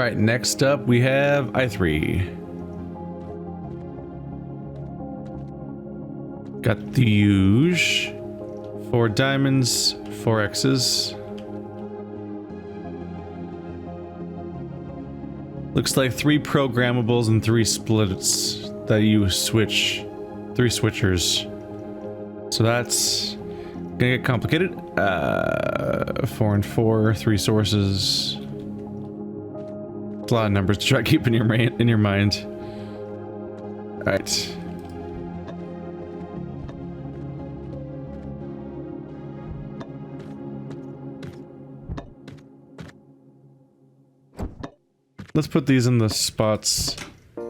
Alright, next up we have I3. Got the huge. 4 diamonds, 4 X's. Looks like 3 programmables and 3 splits that you switch. 3 switchers. So that's gonna get complicated. 4 and 4, 3 sources. It's a lot of numbers to try to keep in your mind. Alright. Let's put these in the spots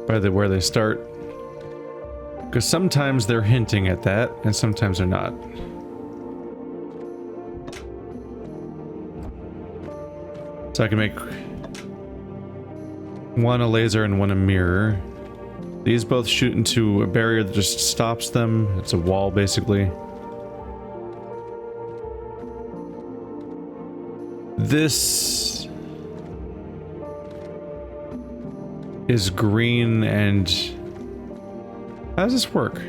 by where they start. Because sometimes they're hinting at that, and sometimes they're not. So I can make one a laser and one a mirror. These both shoot into a barrier that just stops them. It's a wall, basically. This is green and... How does this work?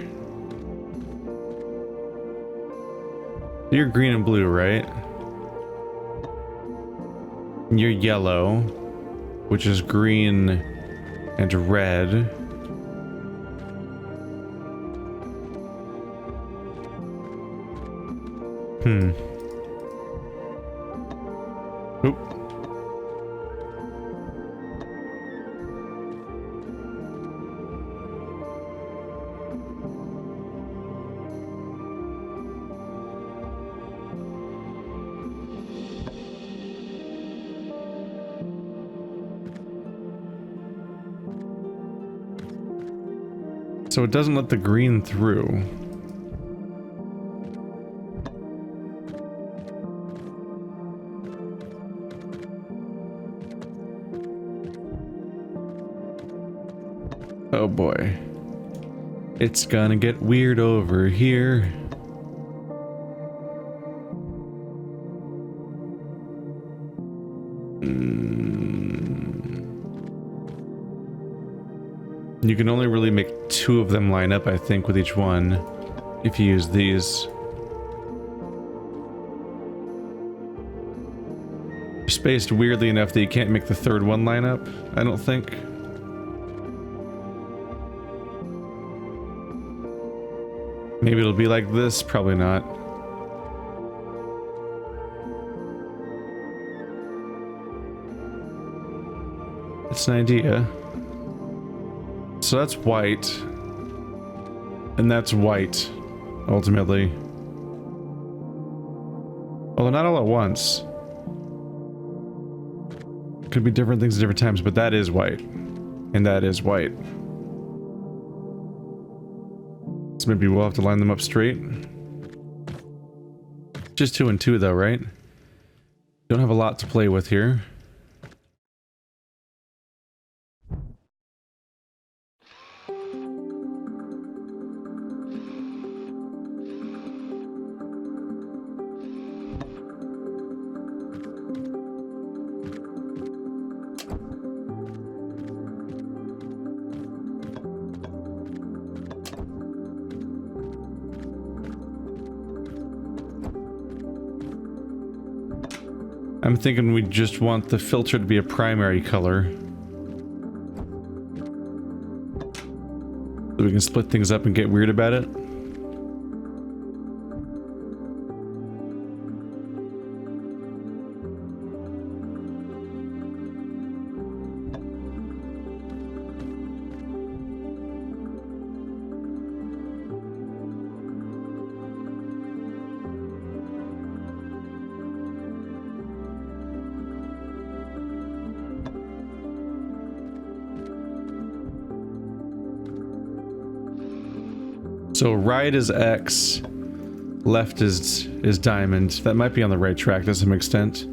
You're green and blue, right? You're yellow, which is green and red. Oop. So it doesn't let the green through. Oh boy. It's gonna get weird over here. You can only really make 2 of them line up, I think, with each one, if you use these. Spaced weirdly enough that you can't make the 3rd one line up, I don't think. Maybe it'll be like this, probably not. It's an idea. So that's white. And that's white, ultimately. Although not all at once. Could be different things at different times, but that is white. And that is white. So maybe we'll have to line them up straight. Just 2 and 2 though, right? Don't have a lot to play with here. I'm thinking we just want the filter to be a primary color. So we can split things up and get weird about it. So right is X, left is diamond. That might be on the right track to some extent.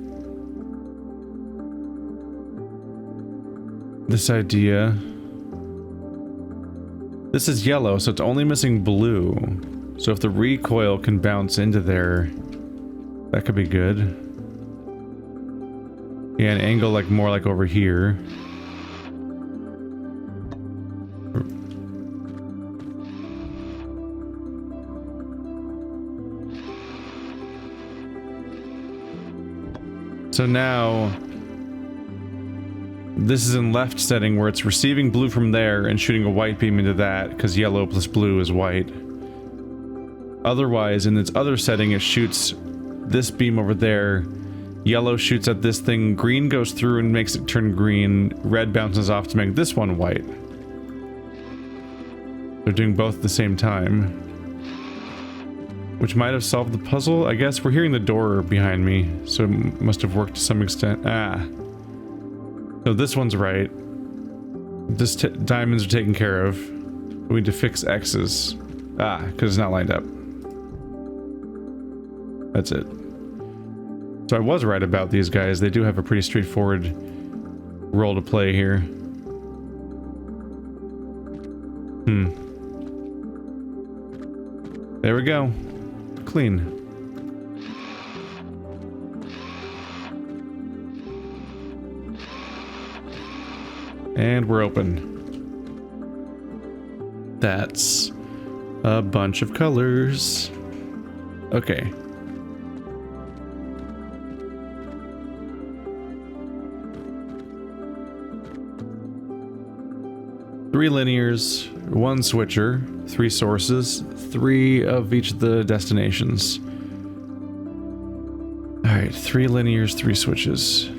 This idea. This is yellow, so it's only missing blue. So if the recoil can bounce into there, that could be good. Yeah, an angle like more like over here. So now, this is in left setting where it's receiving blue from there and shooting a white beam into that, because yellow plus blue is white. Otherwise, in its other setting, it shoots this beam over there. Yellow shoots at this thing, green goes through and makes it turn green, red bounces off to make this one white. They're doing both at the same time. Which might have solved the puzzle, I guess. We're hearing the door behind me, so it must have worked to some extent. Ah. So this one's right. This diamonds are taken care of. We need to fix X's. Ah, because it's not lined up. That's it. So I was right about these guys. They do have a pretty straightforward role to play here. There we go. Clean. And we're open. That's a bunch of colors. Okay. Three linears, one switcher, 3 sources, 3 of each of the destinations. Alright, 3 linears, 3 switches.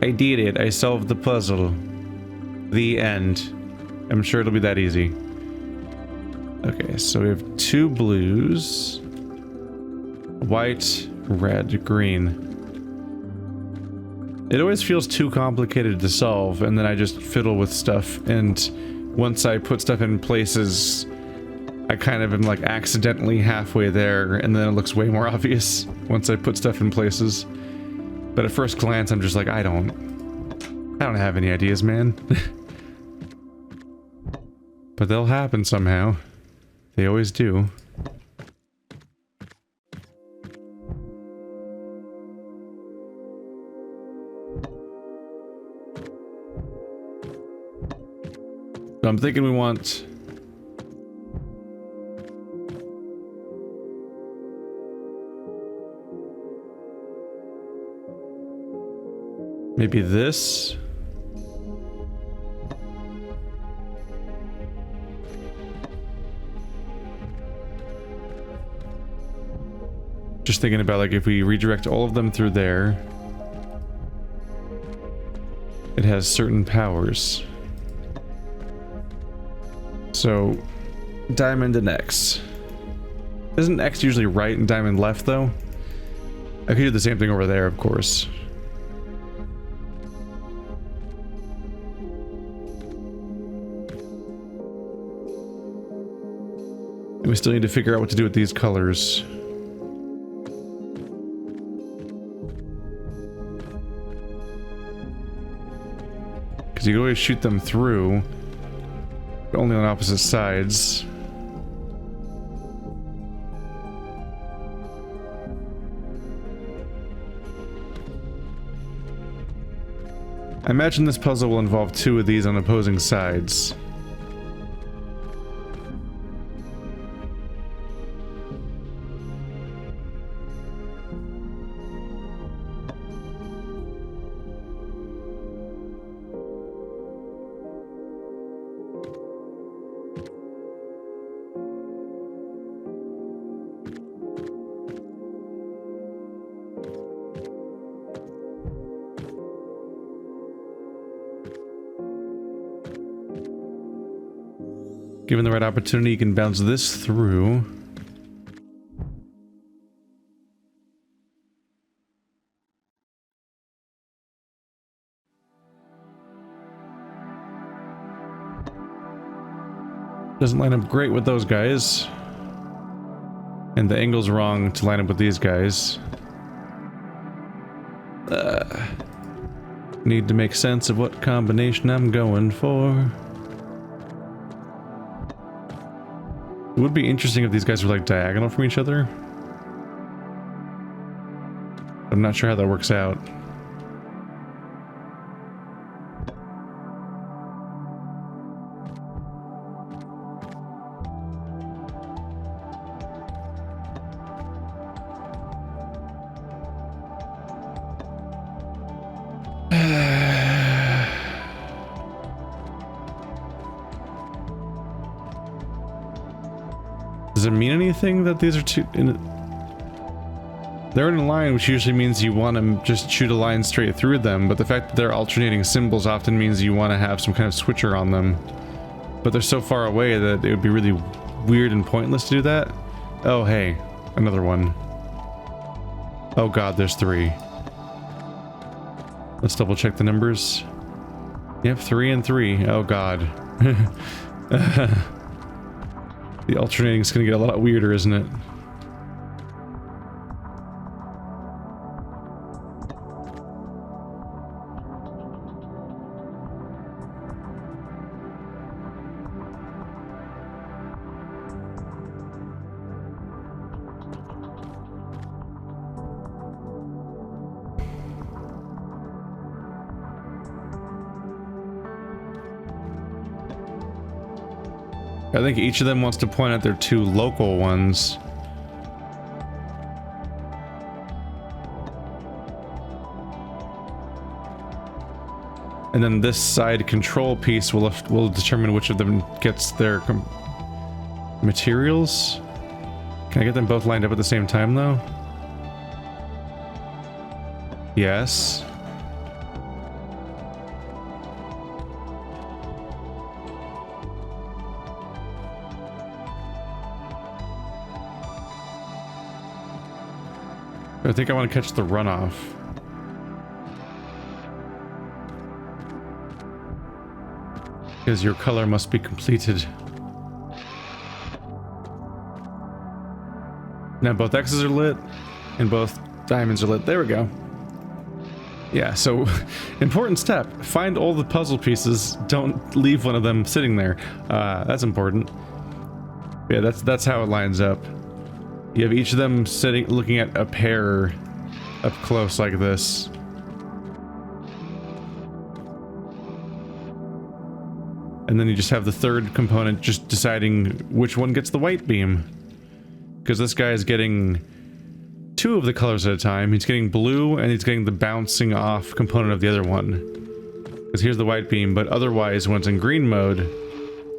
I did it. I solved the puzzle. The end. I'm sure it'll be that easy. Okay, so we have 2 blues. White, red, green. It always feels too complicated to solve, and then I just fiddle with stuff, and once I put stuff in places, I kind of am like accidentally halfway there, and then it looks way more obvious once I put stuff in places. But at first glance, I'm just like, I don't have any ideas, man. But they'll happen somehow. They always do. So I'm thinking we want... maybe this? Just thinking about like if we redirect all of them through there, it has certain powers. So, diamond and X. Isn't X usually right and diamond left though? I could do the same thing over there, of course. And we still need to figure out what to do with these colors. Because you can always shoot them through, but only on opposite sides. I imagine this puzzle will involve 2 of these on opposing sides. Given the right opportunity, you can bounce this through. Doesn't line up great with those guys. And the angle's wrong to line up with these guys. Need to make sense of what combination I'm going for. It would be interesting if these guys were like diagonal from each other. I'm not sure how that works out. Does it mean anything that these are they're in a line, which usually means you want to just shoot a line straight through them, but the fact that they're alternating symbols often means you want to have some kind of switcher on them. But they're so far away that it would be really weird and pointless to do that. Oh, hey, another one. Oh god, there's 3. Let's double check the numbers. Yep, 3 and 3. Oh god. The alternating is going to get a lot weirder, isn't it? I think each of them wants to point at their 2 local ones. And then this side control piece will determine which of them gets their materials. Can I get them both lined up at the same time though? Yes. I think I want to catch the runoff. Because your color must be completed. Now both X's are lit, and both diamonds are lit. There we go. Yeah, so important step. Find all the puzzle pieces. Don't leave one of them sitting there. That's important. Yeah, that's how it lines up. You have each of them sitting, looking at a pair up close like this. And then you just have the third component just deciding which one gets the white beam. Because this guy is getting 2 of the colors at a time. He's getting blue and he's getting the bouncing off component of the other one. Because here's the white beam, but otherwise when it's in green mode,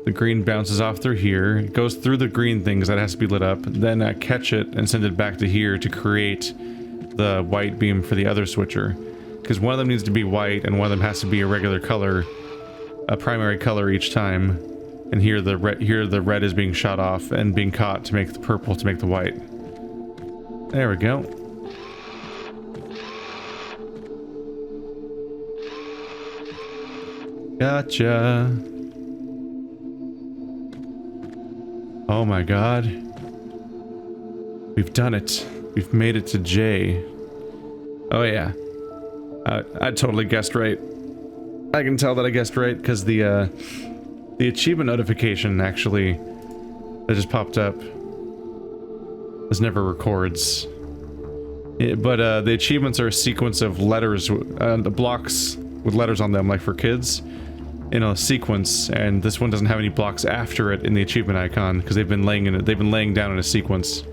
the green bounces off through here, it goes through the green things that has to be lit up, then catch it and send it back to here to create the white beam for the other switcher. Because one of them needs to be white and one of them has to be a regular color, a primary color each time. And here the red is being shot off and being caught to make the purple to make the white. There we go. Gotcha. Oh my god. We've done it. We've made it to J. Oh yeah. I totally guessed right. I can tell that I guessed right because the achievement notification actually that just popped up. This never records. But the achievements are a sequence of letters, the blocks with letters on them, like for kids. In a sequence, and this one doesn't have any blocks after it in the achievement icon because they've been laying down in a sequence.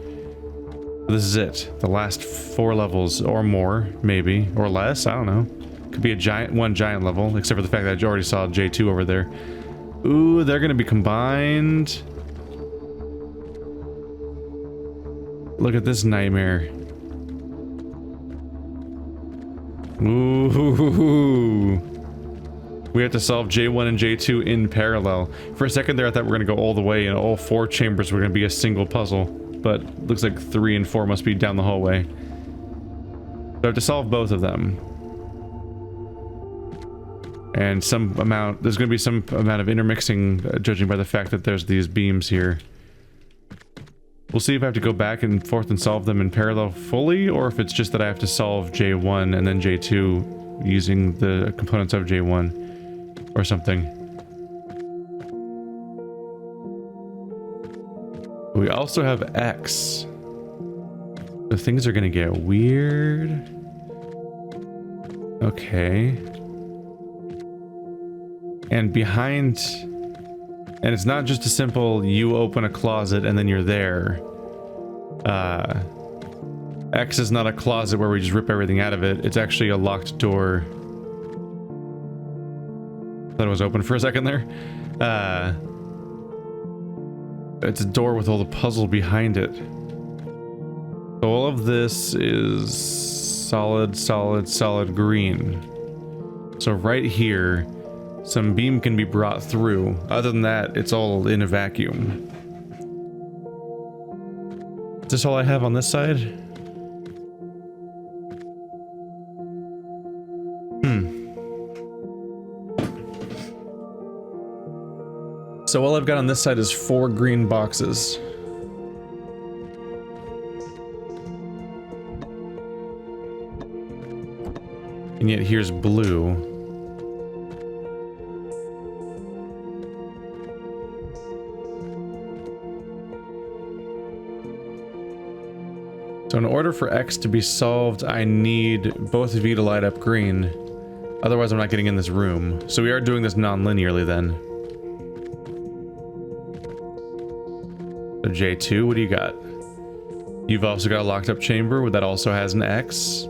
This is it. The last 4 levels or more, maybe, or less, I don't know. Could be a one giant level, except for the fact that I already saw J2 over there. Ooh, they're gonna be combined. Look at this nightmare. Ooh. We have to solve J1 and J2 in parallel. For a second there, I thought we were going to go all the way and all 4 chambers were going to be a single puzzle. But looks like 3 and 4 must be down the hallway. So I have to solve both of them. And there's going to be some amount of intermixing, judging by the fact that there's these beams here. We'll see if I have to go back and forth and solve them in parallel fully, or if it's just that I have to solve J1 and then J2 using the components of J1. Or something. We also have X. So things are gonna get weird. Okay. And behind... And it's not just a simple, you open a closet and then you're there. X is not a closet where we just rip everything out of it. It's actually a locked door. Thought it was open for a second there. It's a door with all the puzzle behind it. So all of this is solid, solid, solid green. So right here, some beam can be brought through. Other than that, it's all in a vacuum. Is this all I have on this side? So all I've got on this side is 4 green boxes. And yet here's blue. So in order for X to be solved, I need both of you to light up green. Otherwise I'm not getting in this room. So we are doing this non-linearly then. So J2, what do you got? You've also got a locked up chamber that also has an X.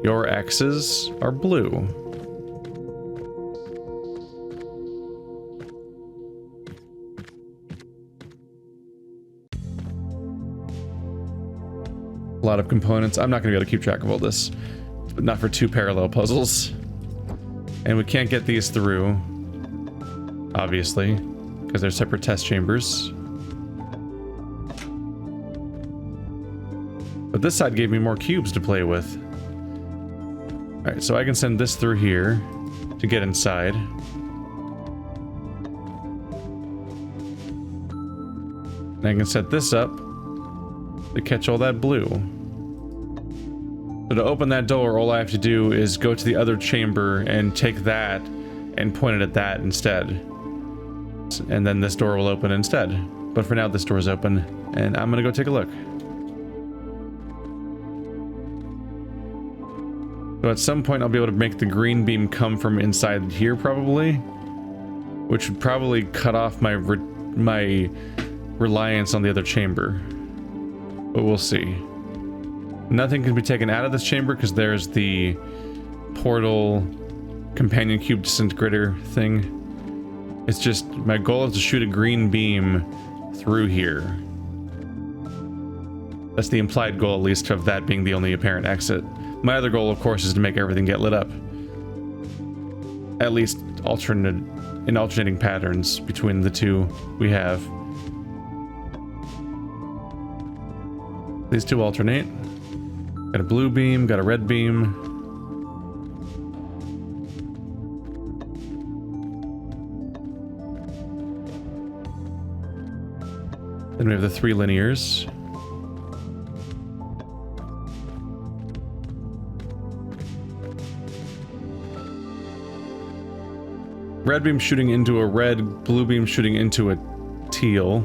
Your X's are blue. A lot of components. I'm not going to be able to keep track of all this, but not for 2 parallel puzzles. And we can't get these through, obviously, because they're separate test chambers. But this side gave me more cubes to play with. Alright, so I can send this through here to get inside. And I can set this up to catch all that blue. So to open that door, all I have to do is go to the other chamber and take that and point it at that instead. And then this door will open instead. But for now, this door is open, and I'm gonna go take a look. So at some point I'll be able to make the green beam come from inside here probably, which would probably cut off my reliance on the other chamber, but we'll see. Nothing can be taken out of this chamber because there's the portal companion cube disintegrator thing. It's just my goal is to shoot a green beam through here. That's the implied goal, at least, of that being the only apparent exit. My other goal, of course, is to make everything get lit up. At least in alternating patterns between the two we have. These two alternate. Got a blue beam, got a red beam. Then we have the 3 linears. Red beam shooting into a red, blue beam shooting into a teal.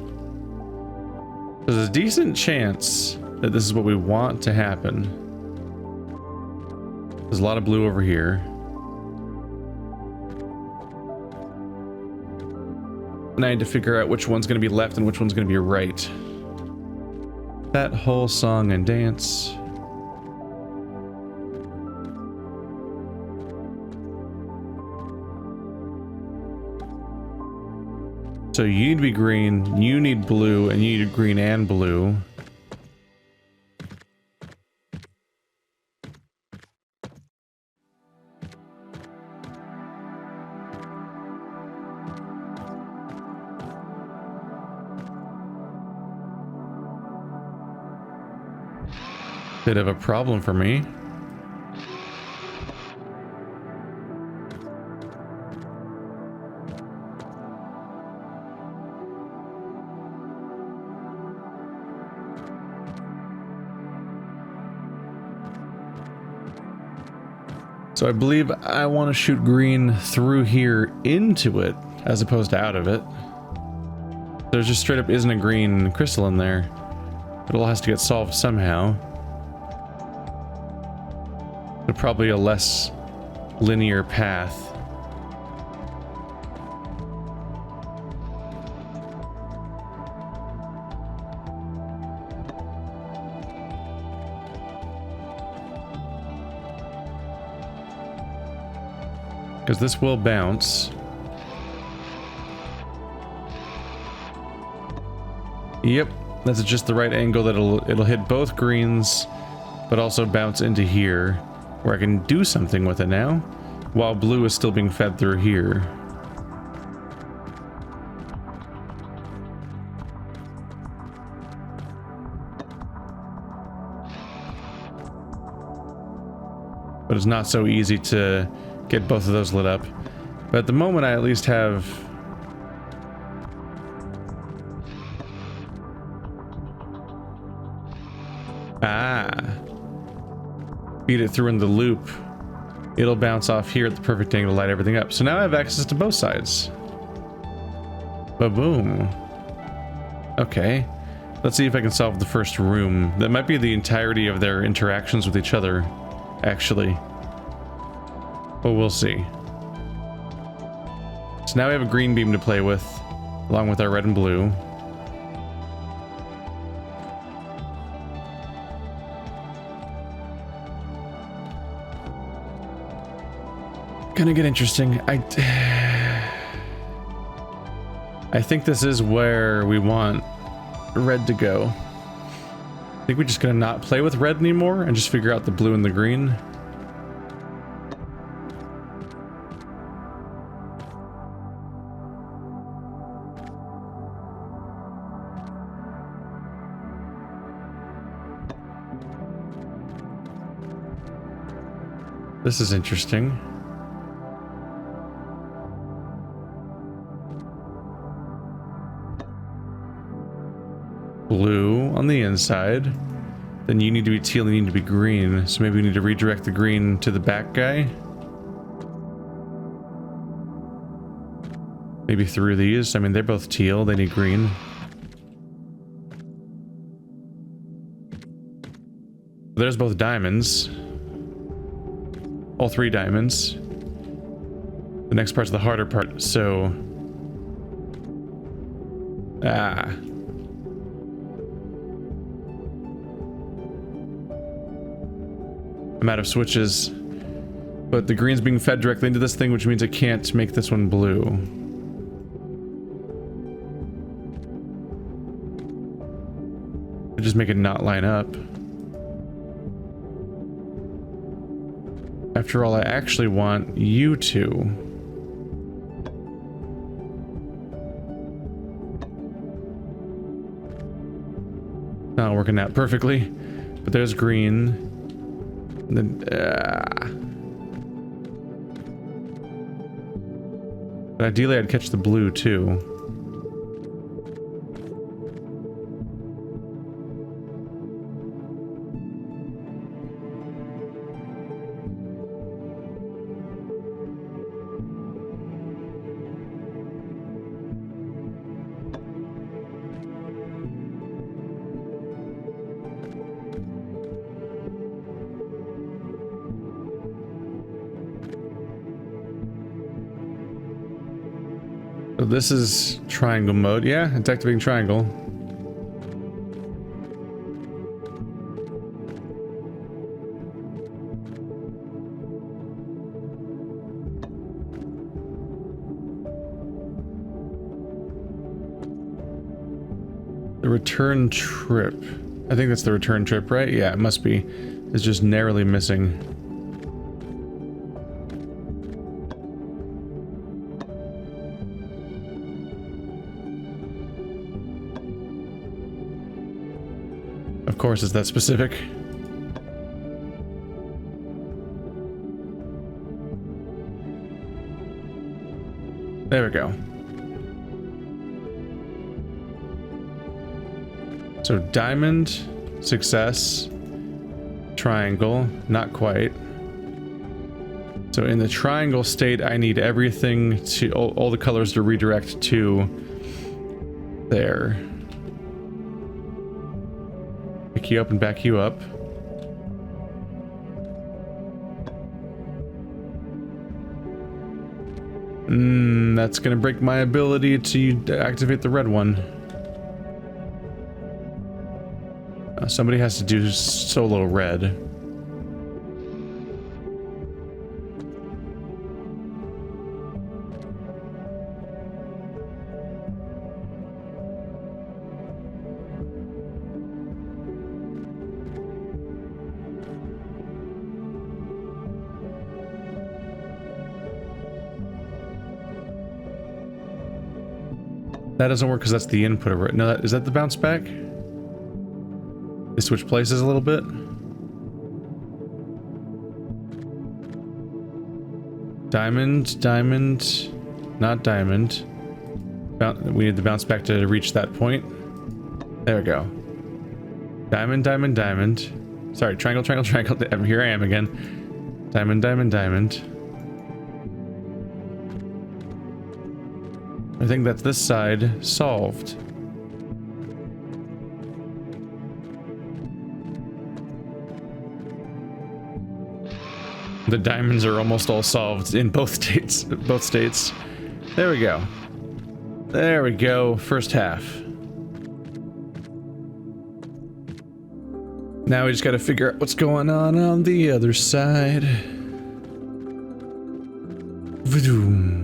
There's a decent chance that this is what we want to happen. There's a lot of blue over here. And I need to figure out which one's going to be left and which one's going to be right. That whole song and dance. So you need to be green, you need blue, and you need green and blue. Bit of a problem for me. So I believe I want to shoot green through here into it, as opposed to out of it. There just straight up isn't a green crystal in there. It all has to get solved somehow. But probably a less linear path. Because this will bounce. Yep, that's just the right angle that it'll hit both greens, but also bounce into here, where I can do something with it now, while blue is still being fed through here. But it's not so easy to get both of those lit up. But at the moment, I at least have... feed it through in the loop. It'll bounce off here at the perfect angle to light everything up. So now I have access to both sides. Ba-boom. Okay. Let's see if I can solve the first room. That might be the entirety of their interactions with each other, actually. But we'll see. So now we have a green beam to play with, along with our red and blue. Gonna get interesting. I think this is where we want red to go. I think we're just gonna not play with red anymore and just figure out the blue and the green. This is interesting. Blue on the inside. Then you need to be teal and you need to be green. So maybe we need to redirect the green to the back guy. Maybe through these. I mean, they're both teal. They need green. There's both diamonds. All three diamonds. The next part's the harder part, so... I'm out of switches. But the green's being fed directly into this thing, which means I can't make this one blue. I just make it not line up. After all, I actually want you to. Not working out perfectly, but there's green. And then, but ideally I'd catch the blue too. So this is triangle mode. Yeah, it's activating triangle. The return trip. I think that's the return trip, right? Yeah, it must be. It's just narrowly missing. Of course, it's that specific. There we go. So diamond, success, triangle, not quite. So in the triangle state, I need everything to, all the colors to redirect to there. Pick you up and back you up. That's gonna break my ability to activate the red one. Somebody has to do solo red. That doesn't work because that's the input of it. No, is that the bounce back? They switch places a little bit. Diamond, diamond, not diamond. We need the bounce back to reach that point. There we go. Diamond, diamond, diamond. Sorry, triangle, triangle, triangle. Here I am again. Diamond, diamond, diamond. I think that's this side solved. The diamonds are almost all solved in both states. There we go. There we go. First half. Now we just got to figure out what's going on the other side. Vroom.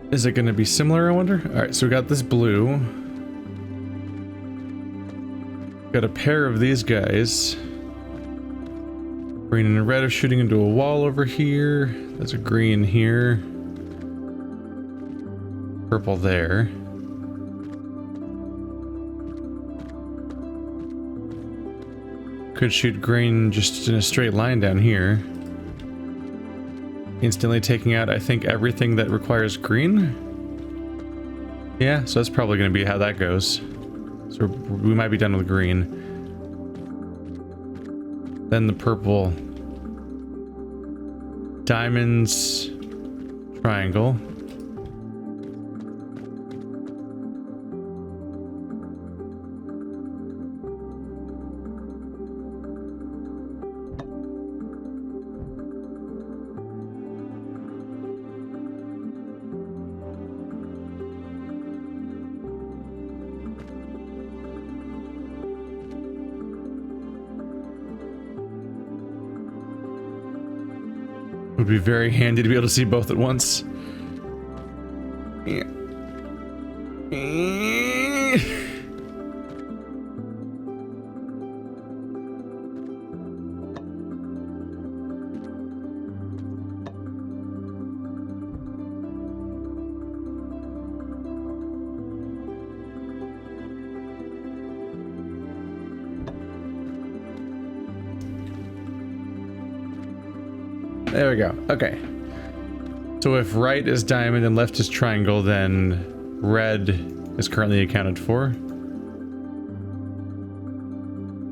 Is it going to be similar, I wonder? Alright, so we got this blue. Got a pair of these guys. Green and red are shooting into a wall over here. There's a green here. Purple there. Could shoot green just in a straight line down here. Instantly taking out, I think, everything that requires green. Yeah, so that's probably going to be how that goes. So we might be done with green. Then the purple. Diamonds. Triangle. Would be very handy to be able to see both at once. Yeah. There we go. Okay. So if right is diamond and left is triangle, then red is currently accounted for.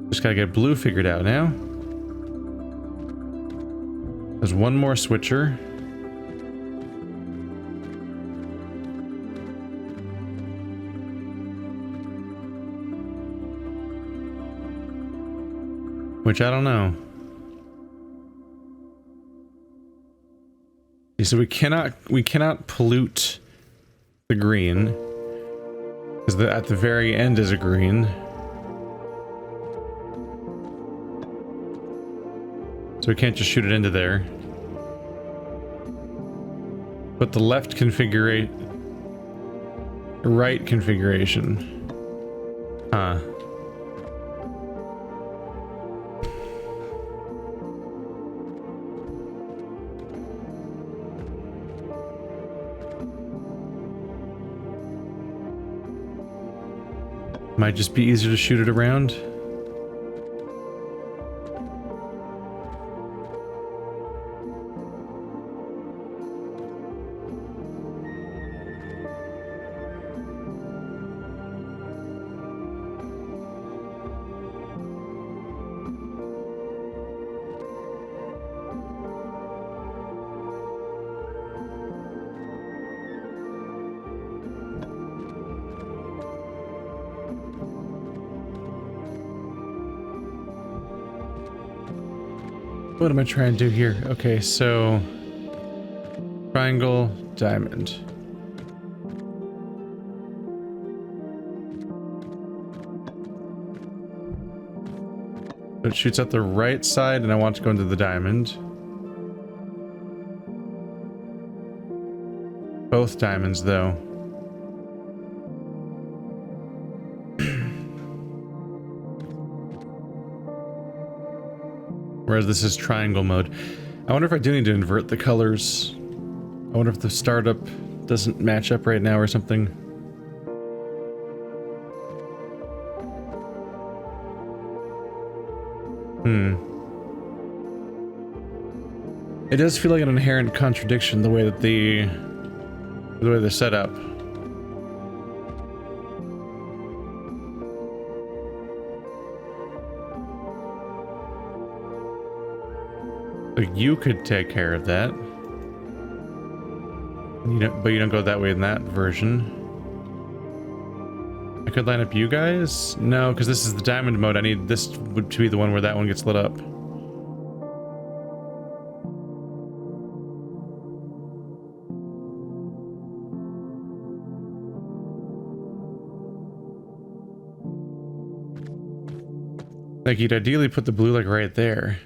Just gotta get blue figured out now. There's one more switcher. Which I don't know. So we cannot pollute the green because at the very end is a green. So we can't just shoot it into there. But the left configuration, right configuration. Huh. Might just be easier to shoot it around. What am I trying to do here? Okay, so triangle, diamond. So it shoots out the right side, and I want to go into the diamond. Both diamonds, though. Whereas this is triangle mode. I wonder if I do need to invert the colors. I wonder if the startup doesn't match up right now or something. It does feel like an inherent contradiction the way that the way they're set up. Like you could take care of that. You don't, but you don't go that way in that version. I could line up you guys? No, because this is the diamond mode. I need this to be the one where that one gets lit up. Like you'd ideally put the blue like right there.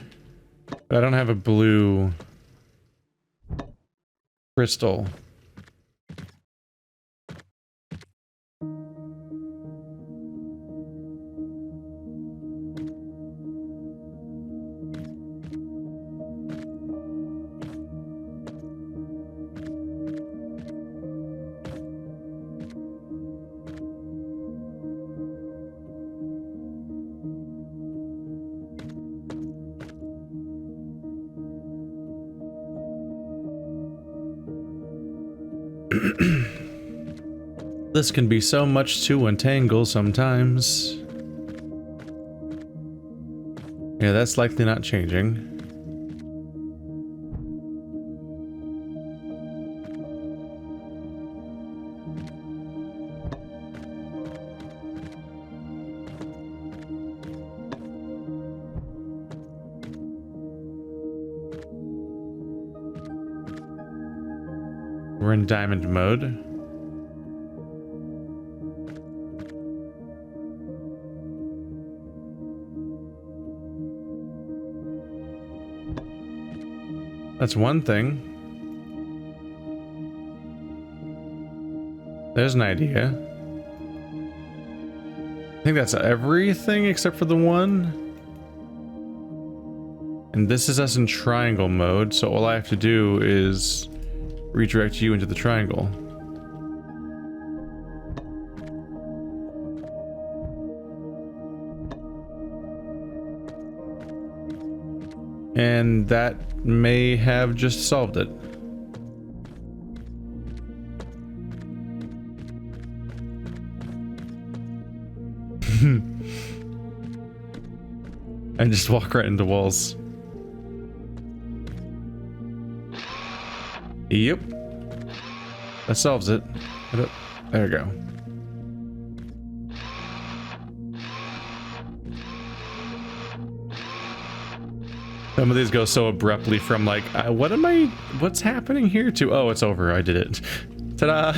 But I don't have a blue crystal. This can be so much to untangle sometimes. Yeah, that's likely not changing. We're in diamond mode. That's one thing. There's an idea. I think that's everything except for the one. And this is us in triangle mode, so all I have to do is redirect you into the triangle. And that may have just solved it. And just walk right into walls. Yep. That solves it. There we go. Some of these go so abruptly from like, what's happening here to, oh, it's over, I did it. Ta-da!